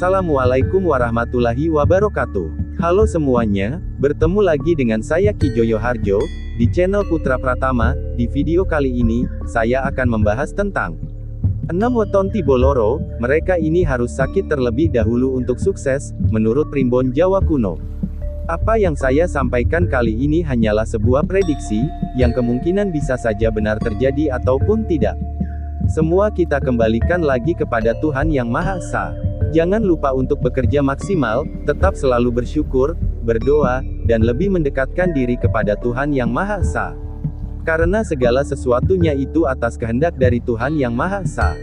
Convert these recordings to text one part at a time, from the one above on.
Assalamualaikum warahmatullahi wabarakatuh. Halo semuanya, bertemu lagi dengan saya Ki Joyo Harjo, di channel Putra Pratama. Di video kali ini, saya akan membahas tentang 6 weton tibo loro. Mereka ini harus sakit terlebih dahulu untuk sukses, menurut primbon Jawa kuno. Apa yang saya sampaikan kali ini hanyalah sebuah prediksi, yang kemungkinan bisa saja benar terjadi ataupun tidak. Semua kita kembalikan lagi kepada Tuhan Yang Maha Esa. Jangan lupa untuk bekerja maksimal, tetap selalu bersyukur, berdoa, dan lebih mendekatkan diri kepada Tuhan Yang Maha Esa. Karena segala sesuatunya itu atas kehendak dari Tuhan Yang Maha Esa.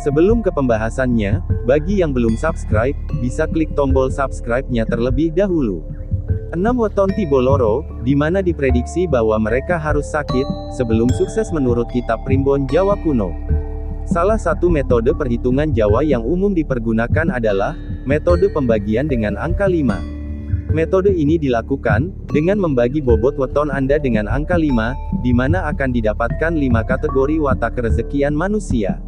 Sebelum ke pembahasannya, bagi yang belum subscribe, bisa klik tombol subscribe-nya terlebih dahulu. 6 weton tibo loro, di mana diprediksi bahwa mereka harus sakit, sebelum sukses menurut kitab primbon Jawa kuno. Salah satu metode perhitungan Jawa yang umum dipergunakan adalah metode pembagian dengan angka 5. Metode ini dilakukan dengan membagi bobot weton Anda dengan angka 5, di mana akan didapatkan 5 kategori watak rezekian manusia.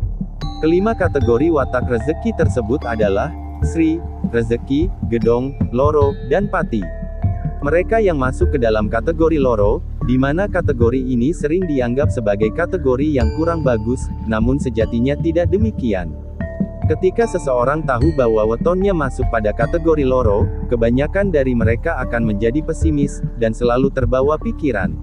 Kelima kategori watak rezeki tersebut adalah Sri, Rezeki, Gedong, Loro, dan Pati. Mereka yang masuk ke dalam kategori loro, di mana kategori ini sering dianggap sebagai kategori yang kurang bagus, namun sejatinya tidak demikian. Ketika seseorang tahu bahwa wetonnya masuk pada kategori loro, kebanyakan dari mereka akan menjadi pesimis, dan selalu terbawa pikiran.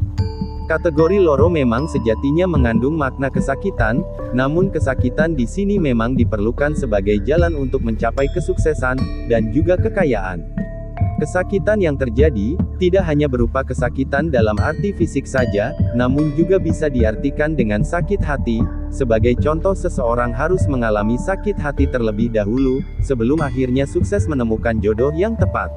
Kategori loro memang sejatinya mengandung makna kesakitan, namun kesakitan di sini memang diperlukan sebagai jalan untuk mencapai kesuksesan, dan juga kekayaan. Kesakitan yang terjadi, tidak hanya berupa kesakitan dalam arti fisik saja, namun juga bisa diartikan dengan sakit hati. Sebagai contoh, seseorang harus mengalami sakit hati terlebih dahulu, sebelum akhirnya sukses menemukan jodoh yang tepat.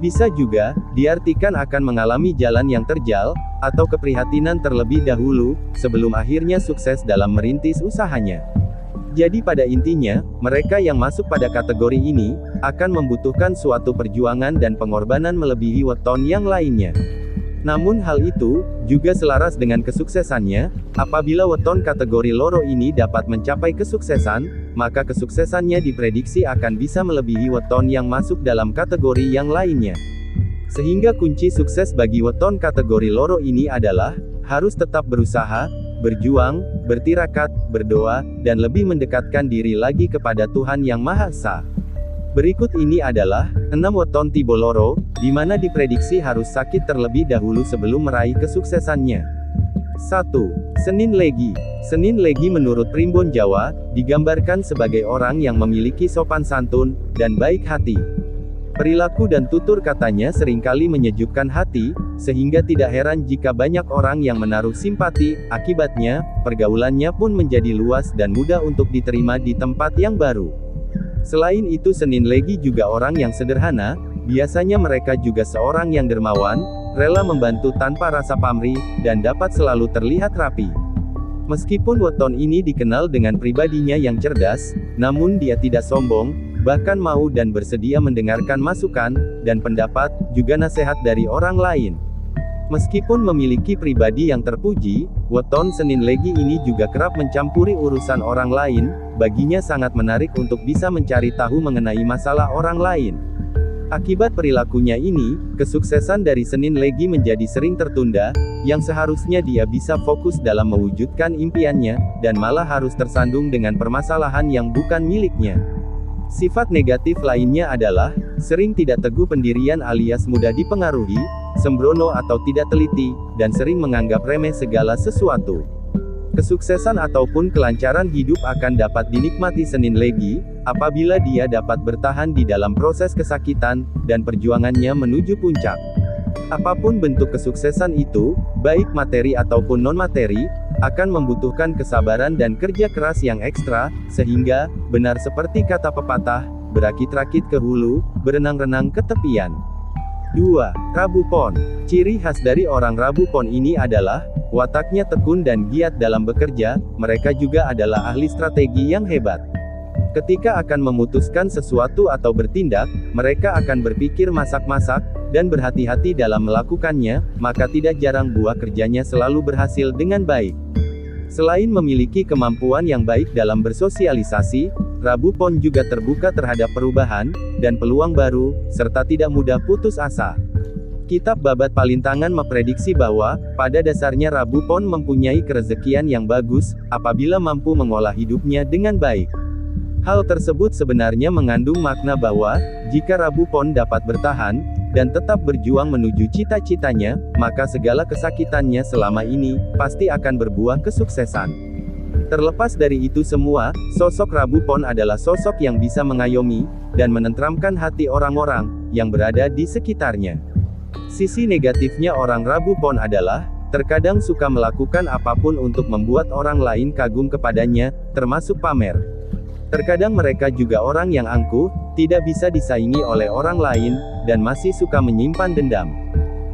Bisa juga, diartikan akan mengalami jalan yang terjal, atau keprihatinan terlebih dahulu, sebelum akhirnya sukses dalam merintis usahanya. Jadi pada intinya, mereka yang masuk pada kategori ini, akan membutuhkan suatu perjuangan dan pengorbanan melebihi weton yang lainnya. Namun hal itu, juga selaras dengan kesuksesannya. Apabila weton kategori loro ini dapat mencapai kesuksesan, maka kesuksesannya diprediksi akan bisa melebihi weton yang masuk dalam kategori yang lainnya. Sehingga kunci sukses bagi weton kategori loro ini adalah, harus tetap berusaha, berjuang, bertirakat, berdoa, dan lebih mendekatkan diri lagi kepada Tuhan Yang Maha Esa. Berikut ini adalah 6 weton tibo loro, di mana diprediksi harus sakit terlebih dahulu sebelum meraih kesuksesannya. 1. Senin Legi. Senin Legi menurut primbon Jawa, digambarkan sebagai orang yang memiliki sopan santun, dan baik hati. Perilaku dan tutur katanya seringkali menyejukkan hati, sehingga tidak heran jika banyak orang yang menaruh simpati. Akibatnya, pergaulannya pun menjadi luas dan mudah untuk diterima di tempat yang baru. Selain itu, Senin Legi juga orang yang sederhana. Biasanya mereka juga seorang yang dermawan, rela membantu tanpa rasa pamrih, dan dapat selalu terlihat rapi. Meskipun weton ini dikenal dengan pribadinya yang cerdas, namun dia tidak sombong, bahkan mau dan bersedia mendengarkan masukan, dan pendapat, juga nasihat dari orang lain. Meskipun memiliki pribadi yang terpuji, weton Senin Legi ini juga kerap mencampuri urusan orang lain. Baginya sangat menarik untuk bisa mencari tahu mengenai masalah orang lain. Akibat perilakunya ini, kesuksesan dari Senin Legi menjadi sering tertunda, yang seharusnya dia bisa fokus dalam mewujudkan impiannya, dan malah harus tersandung dengan permasalahan yang bukan miliknya. Sifat negatif lainnya adalah, sering tidak teguh pendirian alias mudah dipengaruhi, sembrono atau tidak teliti, dan sering menganggap remeh segala sesuatu. Kesuksesan ataupun kelancaran hidup akan dapat dinikmati Senin Legi, apabila dia dapat bertahan di dalam proses kesakitan, dan perjuangannya menuju puncak. Apapun bentuk kesuksesan itu, baik materi ataupun non-materi, akan membutuhkan kesabaran dan kerja keras yang ekstra, sehingga, benar seperti kata pepatah, berakit-rakit ke hulu, berenang-renang ke tepian. 2. Rabu Pon. Ciri khas dari orang Rabu Pon ini adalah, wataknya tekun dan giat dalam bekerja. Mereka juga adalah ahli strategi yang hebat. Ketika akan memutuskan sesuatu atau bertindak, mereka akan berpikir masak-masak, dan berhati-hati dalam melakukannya, maka tidak jarang buah kerjanya selalu berhasil dengan baik. Selain memiliki kemampuan yang baik dalam bersosialisasi, Rabu Pon juga terbuka terhadap perubahan, dan peluang baru, serta tidak mudah putus asa. Kitab Babat Palintangan memprediksi bahwa, pada dasarnya Rabu Pon mempunyai kerezekian yang bagus, apabila mampu mengolah hidupnya dengan baik. Hal tersebut sebenarnya mengandung makna bahwa, jika Rabu Pon dapat bertahan, dan tetap berjuang menuju cita-citanya, maka segala kesakitannya selama ini, pasti akan berbuah kesuksesan. Terlepas dari itu semua, sosok Rabu Pon adalah sosok yang bisa mengayomi, dan menenteramkan hati orang-orang, yang berada di sekitarnya. Sisi negatifnya orang Rabu Pon adalah, terkadang suka melakukan apapun untuk membuat orang lain kagum kepadanya, termasuk pamer. Terkadang mereka juga orang yang angkuh, tidak bisa disaingi oleh orang lain, dan masih suka menyimpan dendam.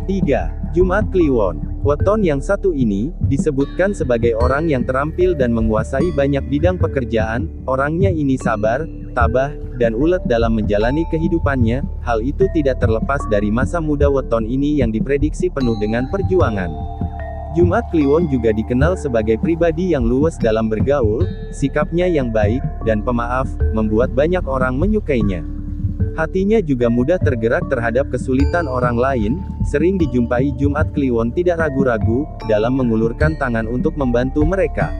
3. Jumat Kliwon. Weton yang satu ini, disebutkan sebagai orang yang terampil dan menguasai banyak bidang pekerjaan. Orangnya ini sabar, tabah, dan ulet dalam menjalani kehidupannya. Hal itu tidak terlepas dari masa muda weton ini yang diprediksi penuh dengan perjuangan. Jumat Kliwon juga dikenal sebagai pribadi yang luwes dalam bergaul, sikapnya yang baik, dan pemaaf, membuat banyak orang menyukainya. Hatinya juga mudah tergerak terhadap kesulitan orang lain, sering dijumpai Jumat Kliwon tidak ragu-ragu, dalam mengulurkan tangan untuk membantu mereka.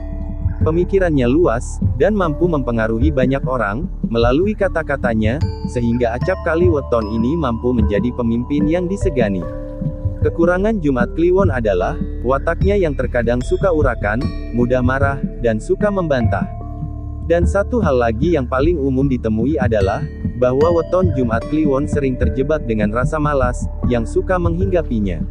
Pemikirannya luas, dan mampu mempengaruhi banyak orang, melalui kata-katanya, sehingga acap kali weton ini mampu menjadi pemimpin yang disegani. Kekurangan Jumat Kliwon adalah, wataknya yang terkadang suka urakan, mudah marah, dan suka membantah. Dan satu hal lagi yang paling umum ditemui adalah, bahwa weton Jumat Kliwon sering terjebak dengan rasa malas, yang suka menghinggapinya.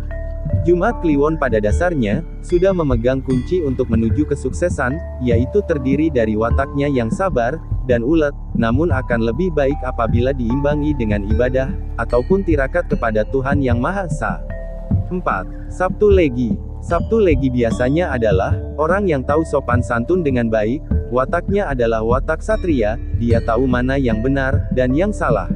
Jumat Kliwon pada dasarnya, sudah memegang kunci untuk menuju kesuksesan, yaitu terdiri dari wataknya yang sabar, dan ulet, namun akan lebih baik apabila diimbangi dengan ibadah, ataupun tirakat kepada Tuhan Yang Maha Esa. 4. Sabtu Legi. Sabtu Legi biasanya adalah, orang yang tahu sopan santun dengan baik, wataknya adalah watak satria, dia tahu mana yang benar, dan yang salah.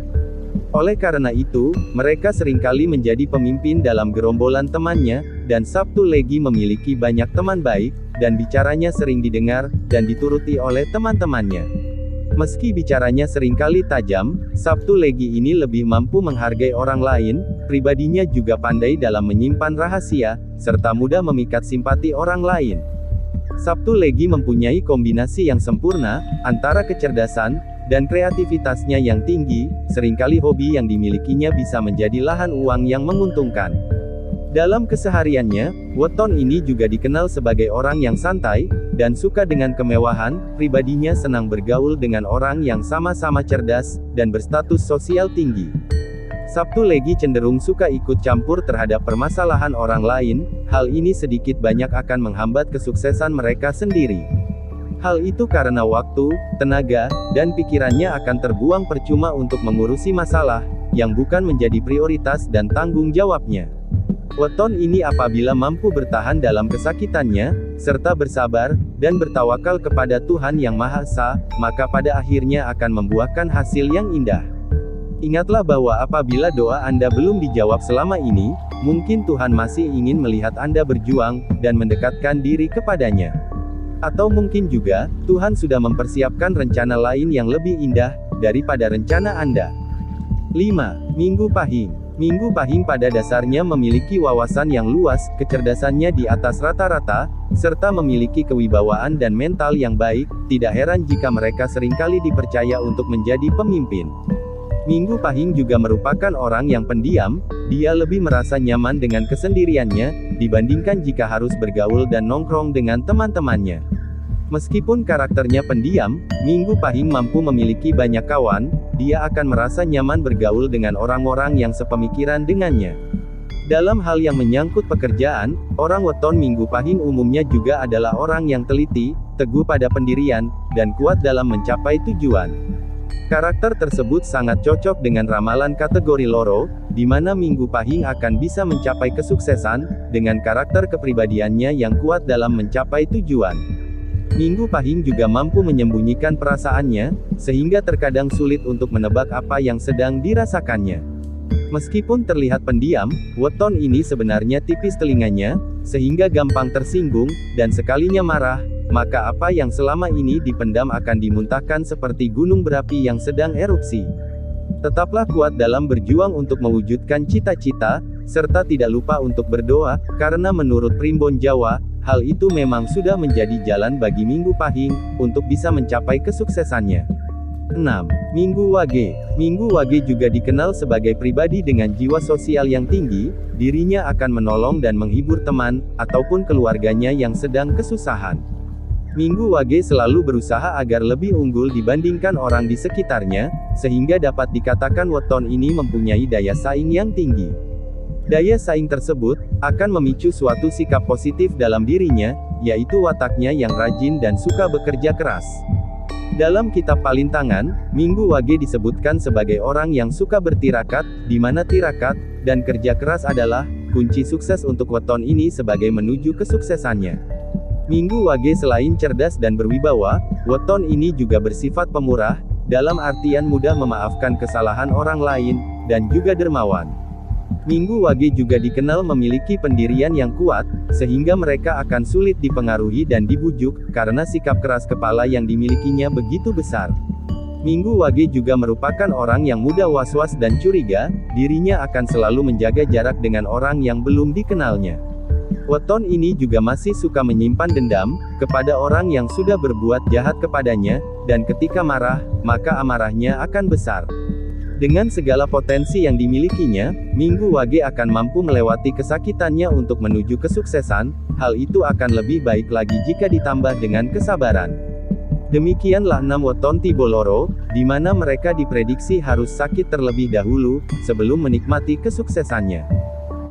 Oleh karena itu, mereka seringkali menjadi pemimpin dalam gerombolan temannya, dan Sabtu Legi memiliki banyak teman baik, dan bicaranya sering didengar, dan dituruti oleh teman-temannya. Meski bicaranya seringkali tajam, Sabtu Legi ini lebih mampu menghargai orang lain, pribadinya juga pandai dalam menyimpan rahasia, serta mudah memikat simpati orang lain. Sabtu Legi mempunyai kombinasi yang sempurna, antara kecerdasan, dan kreativitasnya yang tinggi, seringkali hobi yang dimilikinya bisa menjadi lahan uang yang menguntungkan. Dalam kesehariannya, weton ini juga dikenal sebagai orang yang santai, dan suka dengan kemewahan. Pribadinya senang bergaul dengan orang yang sama-sama cerdas, dan berstatus sosial tinggi. Sabtu Legi cenderung suka ikut campur terhadap permasalahan orang lain, hal ini sedikit banyak akan menghambat kesuksesan mereka sendiri. Hal itu karena waktu, tenaga, dan pikirannya akan terbuang percuma untuk mengurusi masalah, yang bukan menjadi prioritas dan tanggung jawabnya. Weton ini apabila mampu bertahan dalam kesakitannya, serta bersabar, dan bertawakal kepada Tuhan Yang Maha Esa, maka pada akhirnya akan membuahkan hasil yang indah. Ingatlah bahwa apabila doa Anda belum dijawab selama ini, mungkin Tuhan masih ingin melihat Anda berjuang, dan mendekatkan diri kepadanya. Atau mungkin juga, Tuhan sudah mempersiapkan rencana lain yang lebih indah, daripada rencana Anda. 5. Minggu Pahing. Minggu Pahing pada dasarnya memiliki wawasan yang luas, kecerdasannya di atas rata-rata, serta memiliki kewibawaan dan mental yang baik. Tidak heran jika mereka seringkali dipercaya untuk menjadi pemimpin. Minggu Pahing juga merupakan orang yang pendiam, dia lebih merasa nyaman dengan kesendiriannya, dibandingkan jika harus bergaul dan nongkrong dengan teman-temannya. Meskipun karakternya pendiam, Minggu Pahing mampu memiliki banyak kawan, dia akan merasa nyaman bergaul dengan orang-orang yang sepemikiran dengannya. Dalam hal yang menyangkut pekerjaan, orang weton Minggu Pahing umumnya juga adalah orang yang teliti, teguh pada pendirian, dan kuat dalam mencapai tujuan. Karakter tersebut sangat cocok dengan ramalan kategori Loro, di mana Minggu Pahing akan bisa mencapai kesuksesan, dengan karakter kepribadiannya yang kuat dalam mencapai tujuan. Minggu Pahing juga mampu menyembunyikan perasaannya, sehingga terkadang sulit untuk menebak apa yang sedang dirasakannya. Meskipun terlihat pendiam, weton ini sebenarnya tipis telinganya, sehingga gampang tersinggung, dan sekalinya marah, maka apa yang selama ini dipendam akan dimuntahkan seperti gunung berapi yang sedang erupsi. Tetaplah kuat dalam berjuang untuk mewujudkan cita-cita, serta tidak lupa untuk berdoa, karena menurut Primbon Jawa, hal itu memang sudah menjadi jalan bagi Minggu Pahing, untuk bisa mencapai kesuksesannya. 6. Minggu Wage. Minggu Wage juga dikenal sebagai pribadi dengan jiwa sosial yang tinggi, dirinya akan menolong dan menghibur teman, ataupun keluarganya yang sedang kesusahan. Minggu Wage selalu berusaha agar lebih unggul dibandingkan orang di sekitarnya, sehingga dapat dikatakan weton ini mempunyai daya saing yang tinggi. Daya saing tersebut akan memicu suatu sikap positif dalam dirinya, yaitu wataknya yang rajin dan suka bekerja keras. Dalam kitab Palintangan, Minggu Wage disebutkan sebagai orang yang suka bertirakat, di mana tirakat dan kerja keras adalah kunci sukses untuk weton ini sebagai menuju kesuksesannya. Minggu Wage selain cerdas dan berwibawa, weton ini juga bersifat pemurah, dalam artian mudah memaafkan kesalahan orang lain, dan juga dermawan. Minggu Wage juga dikenal memiliki pendirian yang kuat, sehingga mereka akan sulit dipengaruhi dan dibujuk, karena sikap keras kepala yang dimilikinya begitu besar. Minggu Wage juga merupakan orang yang mudah was-was dan curiga, dirinya akan selalu menjaga jarak dengan orang yang belum dikenalnya. Weton ini juga masih suka menyimpan dendam, kepada orang yang sudah berbuat jahat kepadanya, dan ketika marah, maka amarahnya akan besar. Dengan segala potensi yang dimilikinya, Minggu Wage akan mampu melewati kesakitannya untuk menuju kesuksesan, hal itu akan lebih baik lagi jika ditambah dengan kesabaran. Demikianlah 6 weton Tiboloro, di mana mereka diprediksi harus sakit terlebih dahulu, sebelum menikmati kesuksesannya.